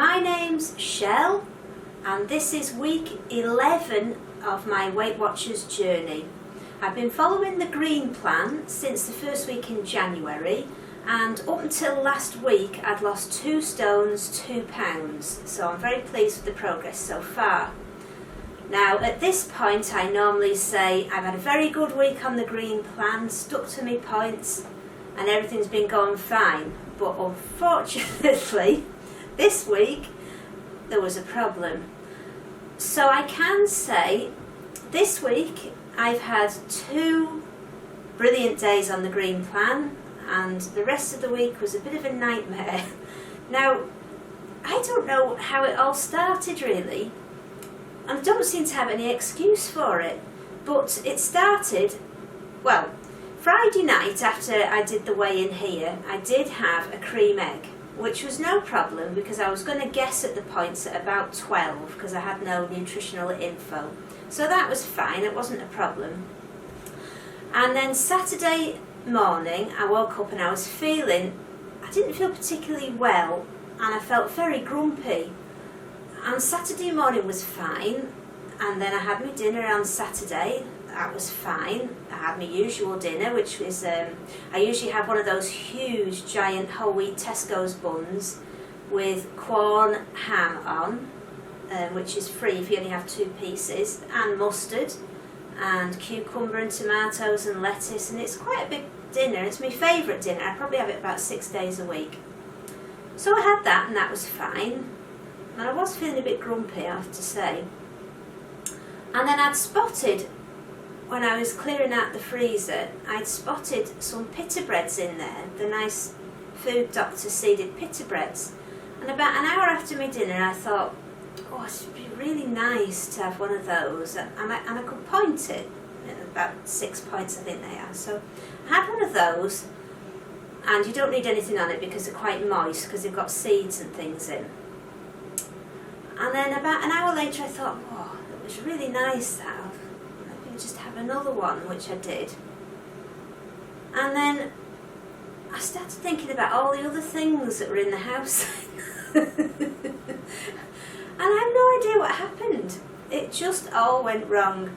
My name's Shell and this is week 11 of my Weight Watchers journey. I've been following the green plan since the first week in January, and up until last week I'd lost 2 stones, 2 pounds, so I'm very pleased with the progress so far. Now at this point I normally say I've had a very good week on the green plan, stuck to my points and everything's been going fine, but unfortunately this week there was a problem. So I can say this week I've had 2 brilliant days on the green plan and the rest of the week was a bit of a nightmare. Now I don't know how it all started really, and I don't seem to have any excuse for it, but it started, well, Friday night after I did the weigh-in here, I did have a cream egg, which was no problem because I was going to guess at the points at about 12 because I had no nutritional info. So that was fine, it wasn't a problem. And then Saturday morning I woke up and I didn't feel particularly well and I felt very grumpy. And Saturday morning was fine, and then I had my dinner on Saturday. That was fine. I had my usual dinner, which was, I usually have one of those huge giant whole wheat Tesco's buns with Quorn ham on, which is free if you only have 2 pieces, and mustard, and cucumber and tomatoes and lettuce, and it's quite a big dinner. It's my favourite dinner. I probably have it about 6 days a week. So I had that and that was fine, and I was feeling a bit grumpy, I have to say. And then I'd spotted, when I was clearing out the freezer, I'd spotted some pita breads in there, the nice Food Doctor seeded pita breads. And about an hour after my dinner I thought, oh, it would be really nice to have one of those, and I could point it, about 6 points I think they are. So I had one of those, and you don't need anything on it because they're quite moist because they've got seeds and things in. And then about an hour later I thought, oh, it was really nice that. Just have another one, which I did. And then I started thinking about all the other things that were in the house. And I have no idea what happened. It just all went wrong.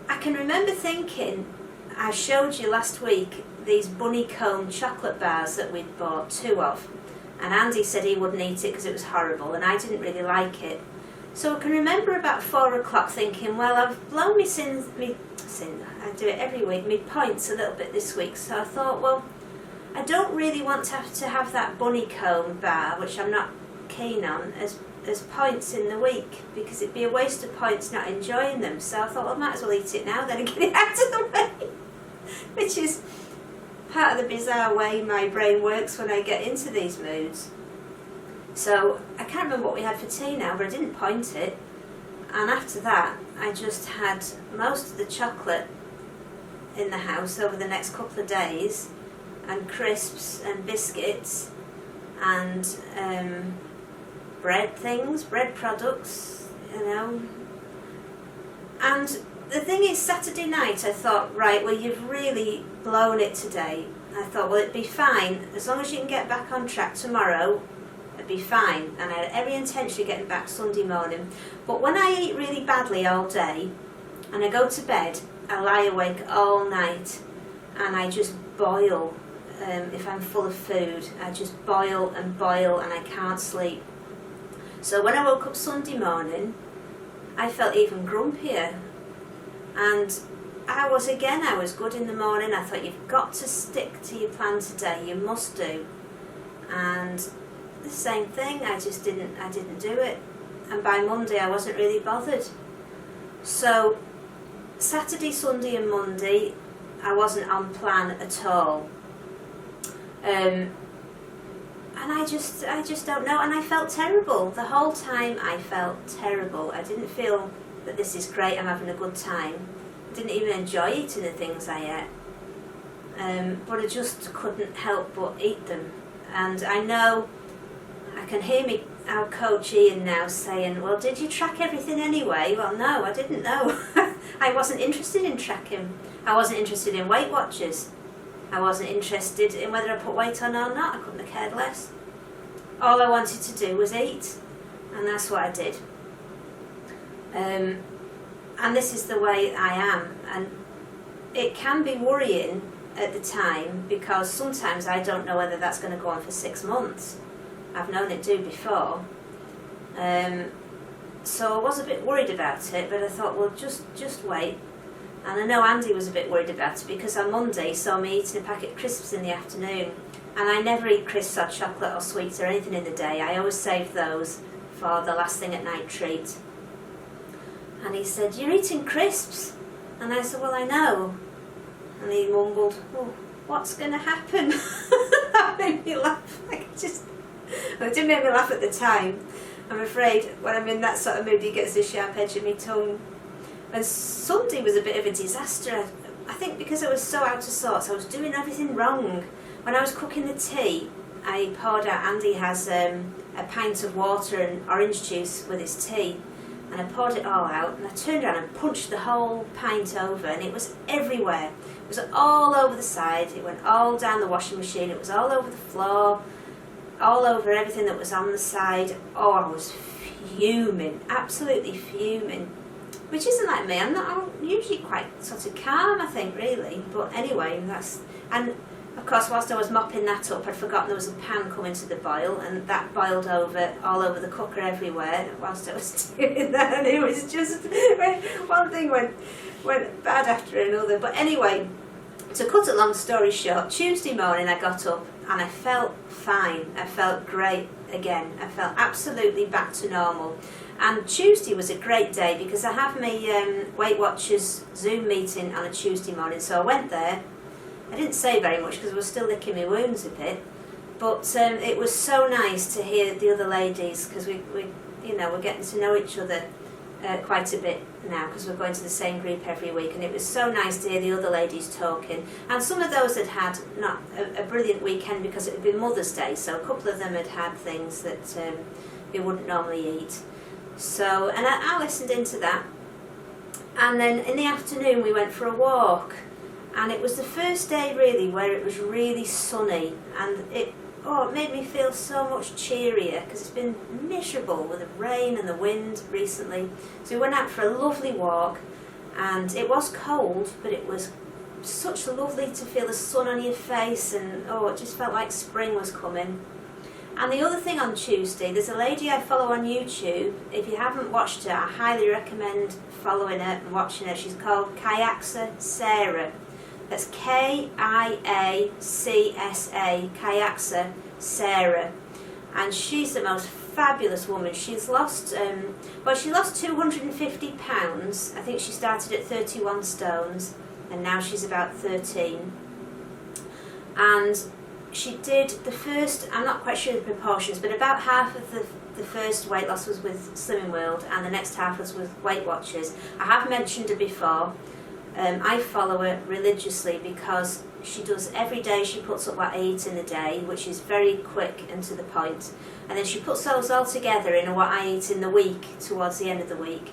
I can remember thinking, I showed you last week these bunny comb chocolate bars that we'd bought 2 of, and Andy said he wouldn't eat it because it was horrible and I didn't really like it. So I can remember about 4 o'clock thinking, well, I've blown I do it every week, my points a little bit this week. So I thought, well, I don't really want to have that bunny comb bar, which I'm not keen on, as points in the week, because it'd be a waste of points not enjoying them. So I thought, well, I might as well eat it now then and get it out of the way, which is part of the bizarre way my brain works when I get into these moods. So I can't remember what we had for tea now, but I didn't point it. And after that, I just had most of the chocolate in the house over the next couple of days, and crisps and biscuits and bread products, you know. And the thing is, Saturday night I thought, right, well, you've really blown it today. I thought, well, it'd be fine as long as you can get back on track tomorrow. It'd be fine, and I had every intention of getting back Sunday morning. But when I eat really badly all day and I go to bed, I lie awake all night and I just boil. If I'm full of food, I just boil and I can't sleep. So when I woke up Sunday morning, I felt even grumpier, and I was good in the morning. I thought, you've got to stick to your plan today, you must do. And the same thing, I didn't do it, and by Monday I wasn't really bothered. So Saturday, Sunday and Monday I wasn't on plan at all, and I just don't know, and I felt terrible the whole time. I felt terrible. I didn't feel that this is great, I'm having a good time. I didn't even enjoy eating the things I ate, but I just couldn't help but eat them. And I know I can hear our coach Ian now saying, well, did you track everything anyway? Well, no, I didn't know. I wasn't interested in tracking. I wasn't interested in Weight Watchers. I wasn't interested in whether I put weight on or not. I couldn't have cared less. all I wanted to do was eat, and that's what I did. And this is the way I am, and it can be worrying at the time because sometimes I don't know whether that's going to go on for 6 months. I've known it do before. So I was a bit worried about it, but I thought, well, just wait. And I know Andy was a bit worried about it because on Monday he saw me eating a packet of crisps in the afternoon, and I never eat crisps or chocolate or sweets or anything in the day. I always save those for the last thing at night treat. And he said, "You're eating crisps?" And I said, "Well, I know." And he mumbled, "Oh, what's going to happen?" That made me laugh. Well, it didn't make me laugh at the time. I'm afraid when I'm in that sort of mood, he gets the sharp edge of my tongue. And Sunday was a bit of a disaster. I think because I was so out of sorts, I was doing everything wrong. When I was cooking the tea, I poured out, Andy has a pint of water and orange juice with his tea. And I poured it all out, and I turned around and punched the whole pint over, and it was everywhere. It was all over the side, it went all down the washing machine, it was all over the floor, all over everything that was on the side. Oh, I was fuming, absolutely fuming. Which isn't like me, I'm usually quite sort of calm, I think, really. But anyway, and of course, whilst I was mopping that up, I'd forgotten there was a pan coming to the boil, and that boiled over, all over the cooker everywhere, whilst I was doing that, and it was just, one thing went bad after another. But anyway, to cut a long story short, Tuesday morning I got up, and I felt fine, I felt great again, I felt absolutely back to normal. And Tuesday was a great day, because I have my Weight Watchers Zoom meeting on a Tuesday morning, so I went there. I didn't say very much because I was still licking my wounds a bit, but it was so nice to hear the other ladies, because we're getting to know each other quite a bit now, because we're going to the same group every week, and it was so nice to hear the other ladies talking. And some of those had not a brilliant weekend because it had been Mother's Day, so a couple of them had things that they wouldn't normally eat. So, and I listened into that, and then in the afternoon we went for a walk. And it was the first day really where it was really sunny, and it made me feel so much cheerier, because it's been miserable with the rain and the wind recently. So we went out for a lovely walk, and it was cold, but it was such lovely to feel the sun on your face, and it just felt like spring was coming. And the other thing on Tuesday, there's a lady I follow on YouTube. If you haven't watched her, I highly recommend following her and watching her. She's called Kayaksa Sarah. That's Kiacsa, Kayaksa Sarah, and she's the most fabulous woman. She's lost, she lost 250 pounds. I think she started at 31 stones, and now she's about 13. And she did the first, I'm not quite sure the proportions, but about half of the first weight loss was with Slimming World, and the next half was with Weight Watchers. I have mentioned her before. I follow her religiously because she does every day, she puts up what I eat in the day, which is very quick and to the point. And then she puts those all together in what I eat in the week, towards the end of the week.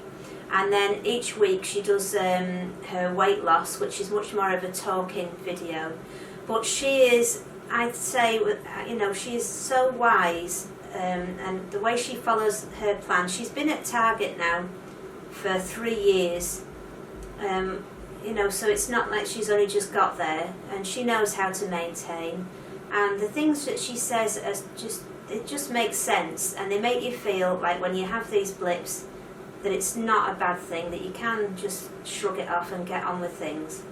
And then each week she does her weight loss, which is much more of a talking video. But she is, I'd say, she is so wise, and the way she follows her plan. She's been at Target now for 3 years. So it's not like she's only just got there, and she knows how to maintain. And the things that she says it just makes sense, and they make you feel like when you have these blips that it's not a bad thing, that you can just shrug it off and get on with things.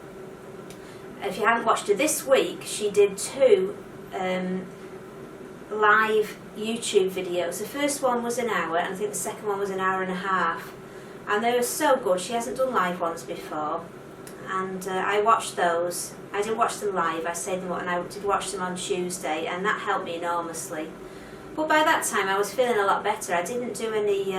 If you haven't watched her this week, she did 2 live YouTube videos. The first one was an hour, and I think the second one was an hour and a half. And they were so good. She hasn't done live ones before. And I watched those. I didn't watch them live, I saved them up, and I did watch them on Tuesday, and that helped me enormously. But by that time I was feeling a lot better. I didn't do any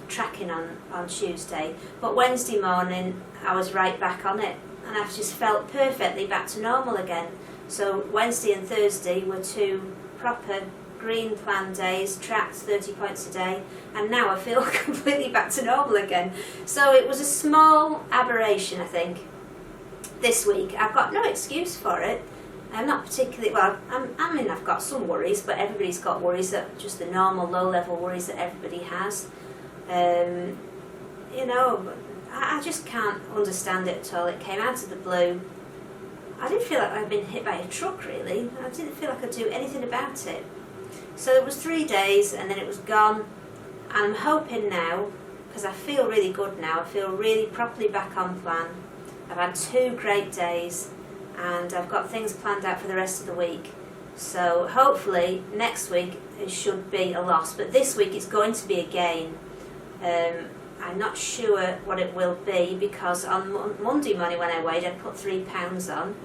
tracking on Tuesday, but Wednesday morning I was right back on it, and I've just felt perfectly back to normal again. So Wednesday and Thursday were 2 proper green plan days, tracked 30 points a day, and now I feel completely back to normal again. So it was a small aberration, I think, this week. I've got no excuse for it. I'm not particularly, well, I mean I've got some worries, but everybody's got worries, that just the normal low level worries that everybody has. You know, I just can't understand it at all. It came out of the blue. I didn't feel like I'd been hit by a truck really. I didn't feel like I could do anything about it. So it was 3 days and then it was gone. And I'm hoping now, because I feel really good now, I feel really properly back on plan. I've had 2 great days and I've got things planned out for the rest of the week. So hopefully next week it should be a loss, but this week it's going to be a gain. I'm not sure what it will be, because on Monday morning when I weighed, I put 3 pounds on,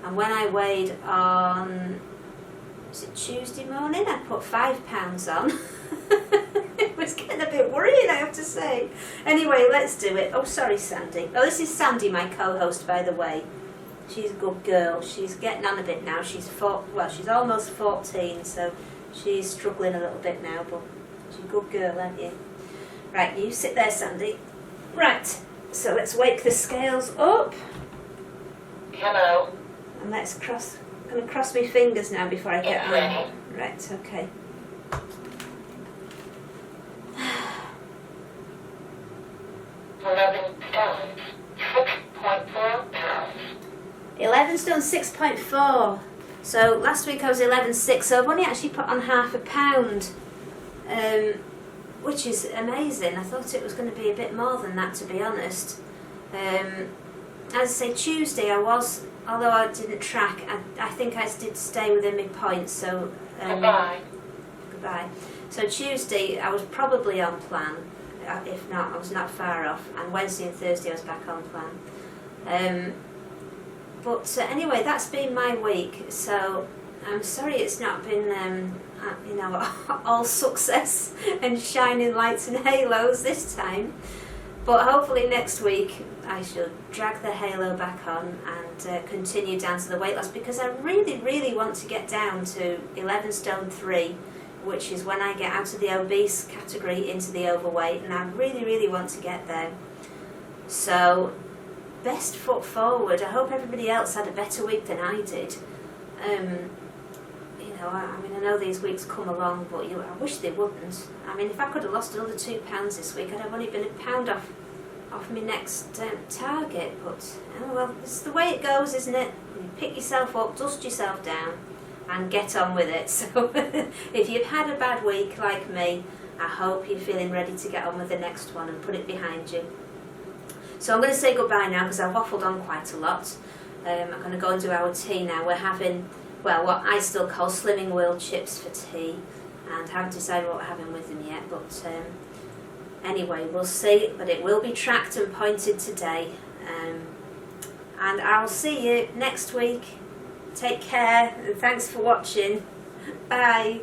and when I weighed on, was it Tuesday morning, I put 5 pounds on. It was getting a bit worrying, I have to say. Anyway, let's do it. Oh, sorry, Sandy. Oh, this is Sandy, my co-host, by the way. She's a good girl. She's getting on a bit now. She's almost 14, so she's struggling a little bit now, but she's a good girl, aren't you? Right, you sit there, Sandy. Right, so let's wake the scales up. Hello. And let's cross. I'm going to cross my fingers now before I get on. Right, okay. 11 stone, 6.4 pounds. 11 stone 6.4. So last week I was 11.6, so I've only actually put on half a pound, which is amazing. I thought it was going to be a bit more than that, to be honest. As I say, Tuesday I was, although I didn't track, I think I did stay within my points. So goodbye. So Tuesday I was probably on plan. If not, I was not far off. And Wednesday and Thursday I was back on plan. But anyway, that's been my week. So I'm sorry it's not been, you know, all success and shining lights and halos this time. But hopefully next week I shall drag the halo back on and continue down to the weight loss, because I really, really want to get down to 11 stone 3, which is when I get out of the obese category into the overweight, and I really, really want to get there. So, best foot forward. I hope everybody else had a better week than I did. You know, I mean, I know these weeks come along, but I wish they wouldn't. I mean, if I could have lost another 2 pounds this week, I'd have only been a pound off my next target. But, oh well, it's the way it goes, isn't it? You pick yourself up, dust yourself down, and get on with it. So if you've had a bad week like me, I hope you're feeling ready to get on with the next one and put it behind you. So I'm going to say goodbye now, because I've waffled on quite a lot. I'm going to go and do our tea now. We're having, well, what I still call Slimming World chips for tea, and haven't decided what we're having with them yet, but anyway, we'll see. But it will be tracked and pointed today, and I'll see you next week. Take care, and thanks for watching. Bye.